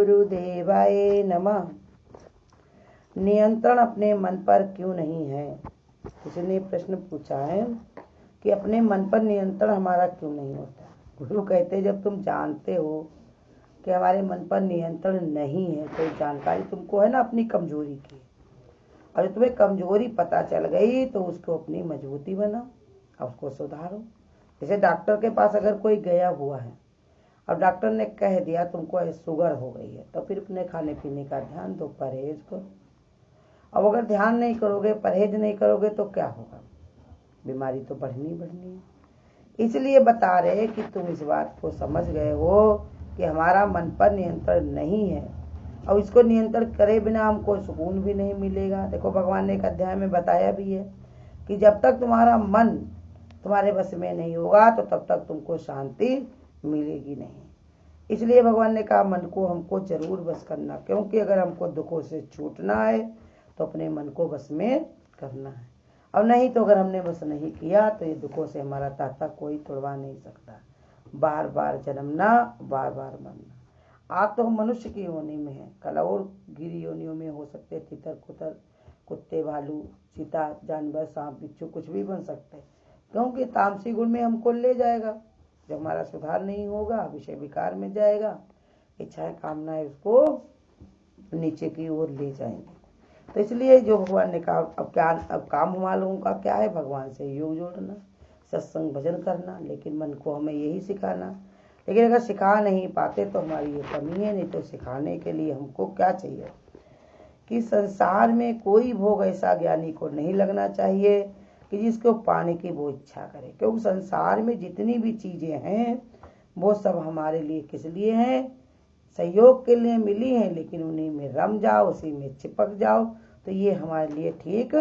गुरुदेवाय नमः। नियंत्रण अपने मन पर क्यों नहीं है? किसी ने प्रश्न पूछा है कि अपने मन पर नियंत्रण हमारा क्यों नहीं होता। गुरु कहते हैं जब तुम जानते हो कि हमारे मन पर नियंत्रण नहीं है तो जानकारी तुमको है ना अपनी कमजोरी की, और तुम्हें कमजोरी पता चल गई तो उसको अपनी मजबूती बनाओ और उसको सुधारो। जैसे डॉक्टर के पास अगर कोई गया हुआ है और डॉक्टर ने कह दिया तुमको शुगर हो गई है, तो फिर अपने खाने पीने का ध्यान दो, परहेज करो। अब अगर ध्यान नहीं करोगे, परहेज नहीं करोगे तो क्या होगा? बीमारी तो बढ़नी बढ़नी है। इसलिए बता रहे कि तुम इस बात को समझ गए हो कि हमारा मन पर नियंत्रण नहीं है और इसको नियंत्रण करे बिना हमको सुकून भी नहीं मिलेगा। देखो भगवान ने एक अध्याय में बताया भी है कि जब तक तुम्हारा मन तुम्हारे बस में नहीं होगा तो तब तक तुमको शांति मिलेगी नहीं। इसलिए भगवान ने कहा मन को हमको जरूर बस करना, क्योंकि अगर हमको दुखों से छूटना है तो अपने मन को बस में करना है, और नहीं तो अगर हमने बस नहीं किया तो ये दुखों से हमारा ताता कोई तोड़वा नहीं सकता। बार बार जन्मना, बार बार मरना। आज तो हम मनुष्य की योनि में है, कल और गिरी योनियों में हो सकते, तितर कुतर, कुत्ते भालू चीता जानवर सांप बिच्छू कुछ भी बन सकते हैं, क्योंकि तामसी गुण में हमको ले जाएगा। जब हमारा सुधार नहीं होगा विषय विकार में जाएगा, इच्छाएं कामनाएं उसको नीचे की ओर ले जाएंगे। तो इसलिए जो भगवान ने कहा अब काम हमारे लोगों का क्या है? भगवान से योग जोड़ना, सत्संग भजन करना, लेकिन मन को हमें यही सिखाना। लेकिन अगर सिखा नहीं पाते तो हमारी ये कमी है। नहीं तो सिखाने के लिए हमको क्या चाहिए कि संसार में कोई भोग ऐसा ज्ञानी को नहीं लगना चाहिए कि जिसको पाने की वो इच्छा करे, क्योंकि संसार में जितनी भी चीजें हैं वो सब हमारे लिए किस लिए हैं? सहयोग के लिए मिली हैं, लेकिन उन्हीं में रम जाओ, उसी में चिपक जाओ तो ये हमारे लिए ठीक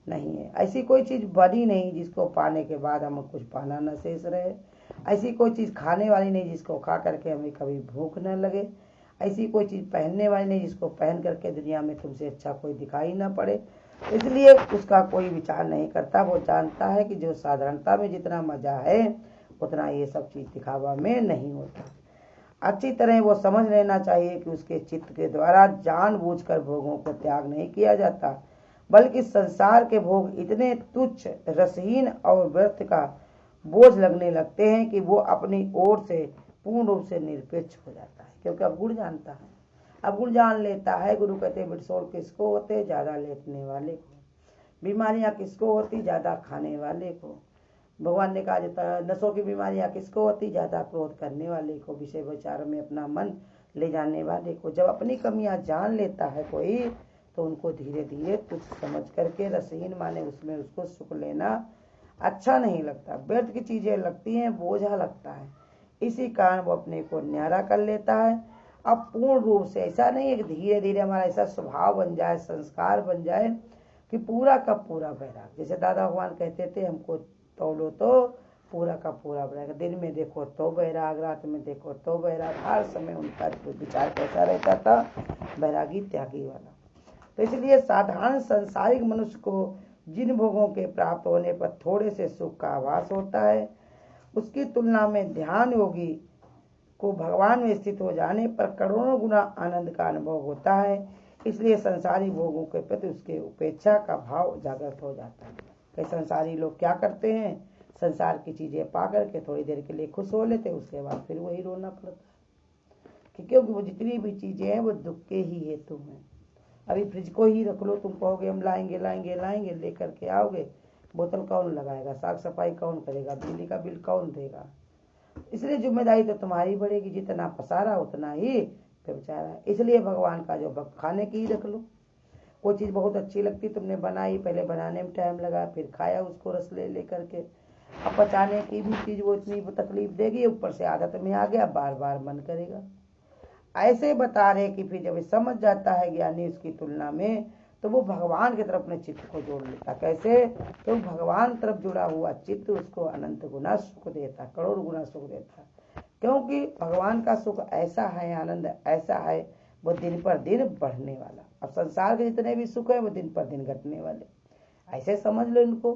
नहीं है। ऐसी कोई चीज बनी नहीं जिसको पाने के बाद हमें कुछ पाना न शेष रहे। ऐसी कोई चीज खाने वाली नहीं जिसको खा करके हमें कभी भूख न लगे। ऐसी कोई चीज पहनने वाली नहीं जिसको पहन करके दुनिया में तुमसे अच्छा कोई दिखाई न पड़े। इसलिए उसका कोई विचार नहीं करता। वो जानता है कि जो साधारणता में जितना मजा है उतना ये सब चीज दिखावा में नहीं होता। अच्छी तरह वो समझ लेना चाहिए कि उसके चित्त के द्वारा जानबूझकर भोगों को त्याग नहीं किया जाता, बल्कि संसार के भोग इतने तुच्छ, रसहीन और व्यर्थ का बोझ लगने लगते हैं कि वो अपनी ओर से पूर्ण रूप से निरपेक्ष हो जाता है। क्योंकि अब गुण जानता है, अब गुण जान लेता है। गुरु कहते बिरसोर किसको होते? ज्यादा लेटने वाले को। बीमारियां किसको होती? ज्यादा खाने वाले को। भगवान ने कहा जाता है नसों की बीमारियां किसको होती? ज्यादा क्रोध करने वाले को, विषय विचारों में अपना मन ले जाने वाले को। जब अपनी कमियां जान लेता है कोई तो उनको धीरे धीरे तुच्छ समझ करके, रसहीन माने उसमें उसको सुख लेना अच्छा नहीं लगता, व्यर्थ की चीजें लगती हैं, बोझा लगता है। इसी कारण वो अपने को न्यारा कर लेता है। अब पूर्ण रूप से ऐसा नहीं है कि धीरे धीरे हमारा ऐसा स्वभाव बन जाए, संस्कार बन जाए कि पूरा का पूरा वैराग। जैसे दादा भगवान कहते थे हमको तोलो तो पूरा का पूरा वैराग, दिन में देखो तो वैराग, रात में देखो तो वैराग। हर समय उनका विचार कैसा रहता था? वैरागी त्यागी वाला। तो इसलिए साधारण संसारिक मनुष्य को जिन भोगों के प्राप्त होने पर थोड़े से सुख का आभास होता है, उसकी तुलना में ध्यान योगी को भगवान में स्थित हो जाने पर करोड़ों गुना आनंद का अनुभव होता है। इसलिए संसारी भोगों के प्रति उसके उपेक्षा का भाव जागृत हो जाता है। कई संसारी लोग क्या करते हैं? संसार की चीजें पा करके थोड़ी देर के लिए खुश हो लेते, उसके बाद फिर वही रोना पड़ता है, क्योंकि वो जितनी भी चीजें हैं वो दुख के ही हेतु हैं। अभी फ्रिज को ही रख लो, तुम कहोगे हम लाएंगे लाएंगे लाएंगे, लेकर के आओगे, बोतल कौन लगाएगा? साफ सफाई कौन करेगा? बिजली का बिल कौन देगा? इसलिए जिम्मेदारी तो तुम्हारी बढ़ेगी, जितना पसारा उतना ही बेचारा। इसलिए भगवान का जो खाने की ही रख लो। कोई चीज़ बहुत अच्छी लगती, तुमने बनाई, पहले बनाने में टाइम लगा, फिर खाया उसको रस ले करके। अब पचाने की भी चीज़ वो इतनी तकलीफ देगी, ऊपर से आदत में आ गया, बार बार मन करेगा। ऐसे बता रहे कि फिर जब समझ जाता है ज्ञानी उसकी तुलना में, तो वो भगवान की तरफ अपने चित्त को जोड़ लेता। कैसे? तो भगवान तरफ जुड़ा हुआ चित्त उसको अनंत गुना सुख देता, करोड़ गुना सुख देता। क्योंकि भगवान का सुख ऐसा है, आनंद ऐसा है, वो दिन पर दिन बढ़ने वाला। अब संसार के जितने भी सुख है वो दिन पर दिन घटने वाले। ऐसे समझ लो इनको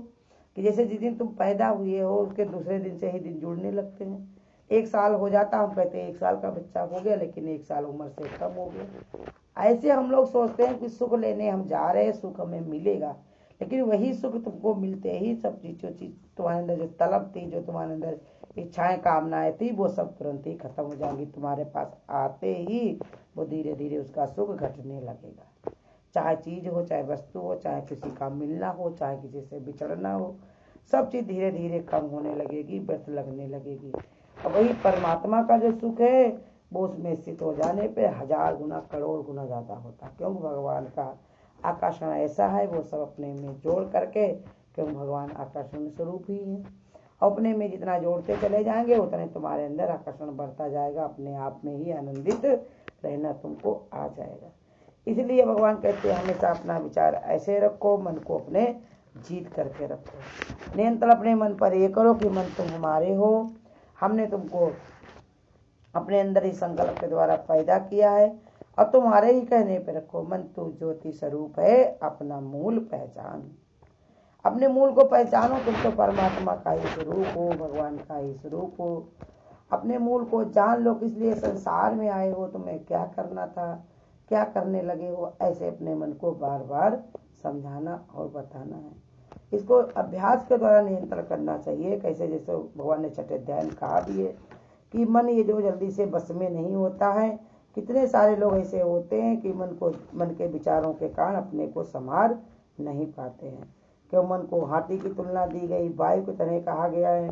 कि जैसे जिस दिन तुम पैदा हुए हो उसके दूसरे दिन से ही दिन जुड़ने लगते हैं। 1 साल हो जाता, हम कहते हैं 1 साल का बच्चा हो गया, लेकिन 1 साल उम्र से कम हो गया। ऐसे हम लोग सोचते हैं कि सुख लेने हम जा रहे हैं, सुख हमें मिलेगा, लेकिन वही सुख तुमको मिलते ही सब चीज तुम्हारे अंदर जो तलब थी, जो तुम्हारे अंदर इच्छाएं कामनाएं थी, वो सब तुरंत ही खत्म हो जाएंगी। तुम्हारे पास आते ही वो धीरे धीरे उसका सुख घटने लगेगा। चाहे चीज हो, चाहे वस्तु हो, चाहे किसी का मिलना हो, चाहे किसी से बिछड़ना हो, सब चीज धीरे धीरे कम होने लगेगी, व्यर्थ लगने लगेगी। और वही परमात्मा का जो सुख है वो उसमें स्थित हो जाने पे 1000 गुना करोड़ गुना ज्यादा होता है। क्योंकि भगवान का आकर्षण ऐसा है, वो सब अपने में जोड़ करके, क्योंकि भगवान आकर्षण स्वरूप ही है। अपने में जितना जोड़ते चले जाएंगे उतने तुम्हारे अंदर आकर्षण बढ़ता जाएगा, अपने आप में ही आनंदित रहना तुमको आ जाएगा। इसलिए भगवान कहते हैं हमेशा अपना विचार ऐसे रखो, मन को अपने जीत करके रखो। नियंत्रण अपने मन पर ये करो कि मन तुम हमारे हो, हमने तुमको अपने अंदर ही संकल्प के द्वारा पैदा किया है और तुम्हारे ही कहने पे रखो। मन तू ज्योति स्वरूप है, अपना मूल पहचान। अपने मूल को पहचानो, तुम तो परमात्मा का ही स्वरूप हो, भगवान का ही स्वरूप हो। अपने मूल को जान लो, किस लिए संसार में आए हो, तुम्हें क्या करना था, क्या करने लगे हो। ऐसे अपने मन को बार बार समझाना और बताना है। इसको अभ्यास के द्वारा नियंत्रण करना चाहिए। कैसे, जैसे भगवान ने छठे अध्याय में कहा भी है कि मन ये जो जल्दी से बस में नहीं होता है। कितने सारे लोग ऐसे होते हैं कि मन के विचारों के कारण अपने को संभाल नहीं पाते हैं। क्यों मन को हाथी की तुलना दी गई, वायु की तरह कहा गया है,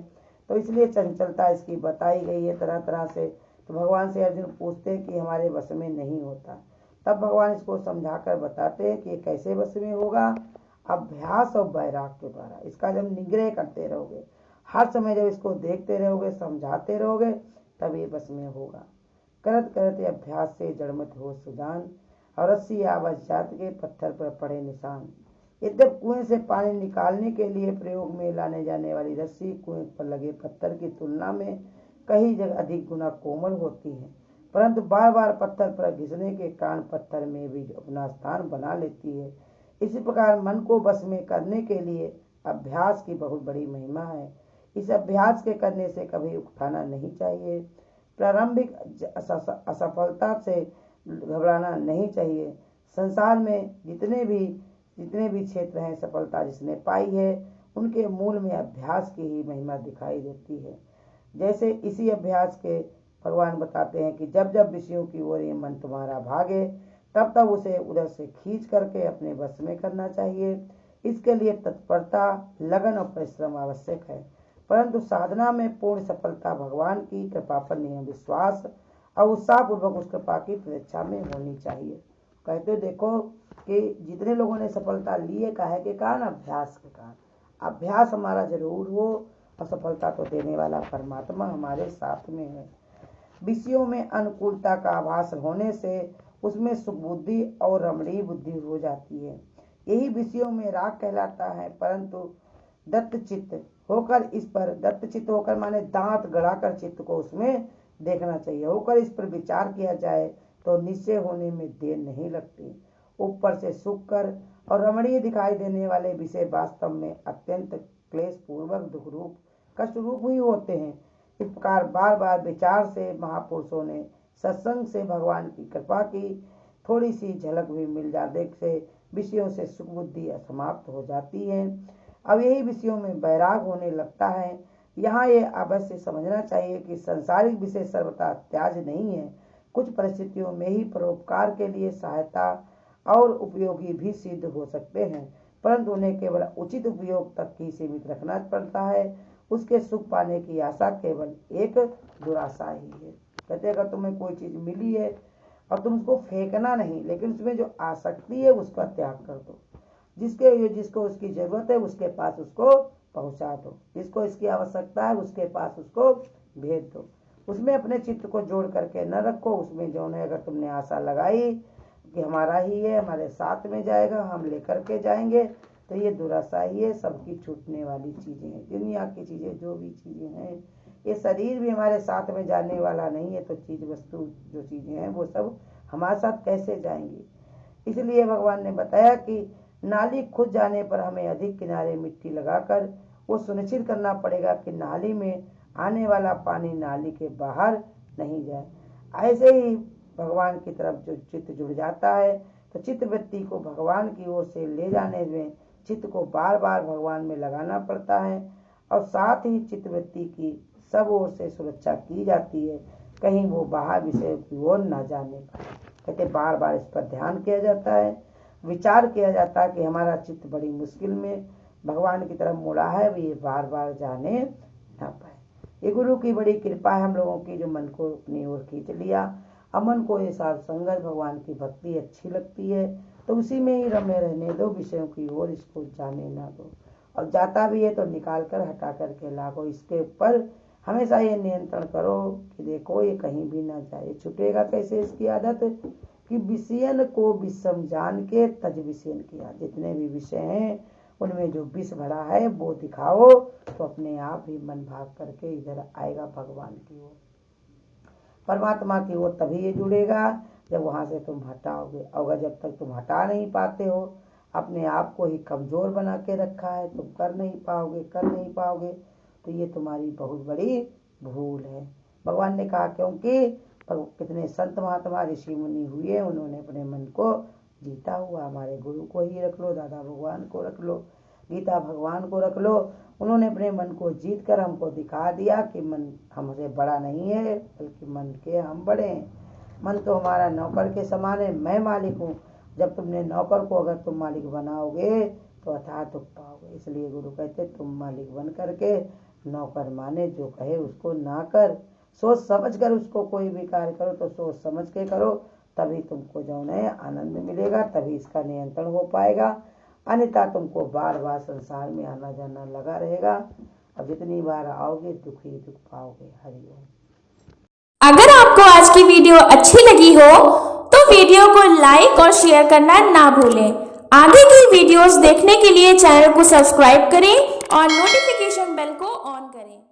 तो इसलिए चंचलता इसकी बताई गई है तरह तरह से। तो भगवान से अर्जुन पूछते हैं कि हमारे वश में नहीं होता, तब भगवान इसको समझाकर बताते हैं कि ये कैसे वश में होगा। अभ्यास और वैराग के द्वारा। इसका जब निग्रह करते रहोगे, हर समय जब इसको देखते रहोगे, समझाते रहोगे, तब ये वश में होगा। करत करत अभ्यास से जड़मत हो सुजान, और रस्सी आवाज जात के पत्थर पर पड़े निशान। यद्यप कुएं से पानी निकालने के लिए प्रयोग में लाने जाने वाली रस्सी कुएं पर लगे पत्थर की तुलना में कई जगह अधिक गुना कोमल होती है, परंतु बार बार पत्थर पर घिसने के कारण पत्थर में भी अपना स्थान बना लेती है। इसी प्रकार मन को बस में करने के लिए अभ्यास की बहुत बड़ी महिमा है। इस अभ्यास के करने से कभी उकताना नहीं चाहिए। प्रारंभिक असफलता से घबराना नहीं चाहिए। संसार में जितने भी क्षेत्र हैं, सफलता जिसने पाई है, उनके मूल में अभ्यास की ही महिमा दिखाई देती है। जैसे इसी अभ्यास के भगवान बताते हैं कि जब जब विषयों की ओर ये मन तुम्हारा भागे, तब तब उसे उधर से खींच करके अपने वश में करना चाहिए। इसके लिए तत्परता, लगन और परिश्रम आवश्यक है, परंतु साधना में पूर्ण सफलता भगवान की कृपा पर नियम विश्वास और उत्साह पूर्वक उस कृपा की प्रतीक्षा में होनी चाहिए। कहते देखो कि जितने लोगों ने सफलता ली है, काहे के कारण? अभ्यास के कारण। अभ्यास हमारा जरूर हो, और सफलता तो देने वाला परमात्मा हमारे साथ में है। विषयों में अनुकूलता का आभास होने से उसमें सुबुद्धि और रमणीय बुद्धि हो जाती है। यही विषयों में राग कहलाता है। परंतु दत्तचित्त होकर माने दांत गड़ाकर चित्त को उसमें देखना चाहिए। होकर इस पर विचार किया जाए तो निश्चय होने में देर नहीं लगती। ऊपर से सुख कर और रमणीय दिखाई देने वाले विषय वास्तव में अत्यंत क्लेश पूर्वक दुख रूप कष्ट रूप ही होते हैं। इस प्रकार बार बार विचार से महापुरुषों ने सत्संग से भगवान की कृपा की थोड़ी सी झलक भी मिल जाने से विषयों से सुख बुद्धि असमाप्त हो जाती है। अब यही विषयों में वैराग होने लगता है। यहाँ ये अवश्य समझना चाहिए कि सांसारिक विषय सर्वथा त्याज्य नहीं है। कुछ परिस्थितियों में ही परोपकार के लिए सहायता और उपयोगी भी सिद्ध हो सकते हैं, परंतु उन्हें केवल उचित उपयोग तक ही सीमित रखना पड़ता है। उसके सुख पाने की आशा केवल एक दुराशा ही है। कहते अगर तुम्हें कोई चीज मिली है और तुम उसको फेंकना नहीं, लेकिन उसमें जो आसक्ति है उसका त्याग कर दो। जिसको उसकी जरूरत है उसके पास उसको पहुंचा दो। जिसको इसकी आवश्यकता है उसके पास उसको भेज दो। उसमें अपने चित्त को जोड़ करके न रखो। उसमें जो है अगर तुमने आशा लगाई कि हमारा ही है, हमारे साथ में जाएगा, हम लेकर के जाएंगे, तो ये दुराशा ही है। सबकी छूटने वाली चीजें हैं। दुनिया की चीजें जो भी चीजें हैं, ये शरीर भी हमारे साथ में जाने वाला नहीं है, तो चीज वस्तु जो चीजें हैं वो सब हमारे साथ कैसे जाएंगी। इसलिए भगवान ने बताया कि नाली खुद जाने पर हमें अधिक किनारे मिट्टी लगाकर वो सुनिश्चित करना पड़ेगा कि नाली में आने वाला पानी नाली के बाहर नहीं जाए। ऐसे ही भगवान की तरफ जो चित्त जुड़ जाता है तो चित्त वृत्ति को भगवान की ओर से ले जाने में चित्त को बार बार भगवान में लगाना पड़ता है और साथ ही चित्त वृत्ति की सब ओर से सुरक्षा की जाती है, कहीं वो बाहर विषय की ओर ना जाने पाए। कहते बार बार इस पर ध्यान किया जाता है, विचार किया जाता है कि हमारा चित्त बड़ी मुश्किल में भगवान की तरफ मुड़ा है, वो ये बार बार जाने ना पाए। ये गुरु की बड़ी कृपा है हम लोगों की, जो मन को अपनी ओर खींच लिया। अमन को ये साध संगत भगवान की भक्ति अच्छी लगती है तो उसी में ही रमे रहने दो, विषयों की ओर इसको जाने ना दो, और जाता भी है तो निकाल कर हटा करके लागो। इसके ऊपर हमेशा ये नियंत्रण करो कि देखो ये कहीं भी ना जाए। छूटेगा कैसे इसकी आदत कि विषयन को विषम जान के तज विषयन किया। जितने भी विषय हैं उनमें जो विष भरा है वो दिखाओ तो अपने आप ही मन भाग करके इधर आएगा भगवान की ओर, परमात्मा की ओर। तभी ये जुड़ेगा जब वहां से तुम हटाओगे। और जब तक तुम हटा नहीं पाते हो, अपने आप को ही कमजोर बना के रखा है, तुम कर नहीं पाओगे तो ये तुम्हारी बहुत बड़ी भूल है। भगवान ने कहा क्योंकि कितने संत महात्मा ऋषि मुनि हुए, उन्होंने अपने मन को जीता हुआ। हमारे गुरु को ही रख लो, दादा भगवान को रख लो, गीता भगवान को रख लो, उन्होंने अपने मन को जीत कर हमको दिखा दिया कि मन हमसे बड़ा नहीं है बल्कि मन के हम बड़े हैं। मन तो हमारा नौकर के समान है, मैं मालिक हूँ। जब तुमने नौकर को अगर तुम मालिक बनाओगे तो अथाह दुख पाओगे। इसलिए गुरु कहते तुम मालिक बन करके नौकर माने जो कहे उसको ना कर, सोच समझ कर उसको कोई भी कार्य करो तो सोच समझ के करो, तभी तुमको जो है आनंद मिलेगा, तभी इसका नियंत्रण हो पाएगा। अन्यथा तुमको बार बार संसार में आना जाना लगा रहेगा और जितनी बार आओगे दुख ही दुख पाओगे। हरिओम। अगर आपको आज की वीडियो अच्छी लगी हो तो वीडियो को लाइक और शेयर करना ना भूलें। आगे की वीडियोस देखने के लिए चैनल को सब्सक्राइब करें और नोटिफिकेशन बेल को ऑन करें।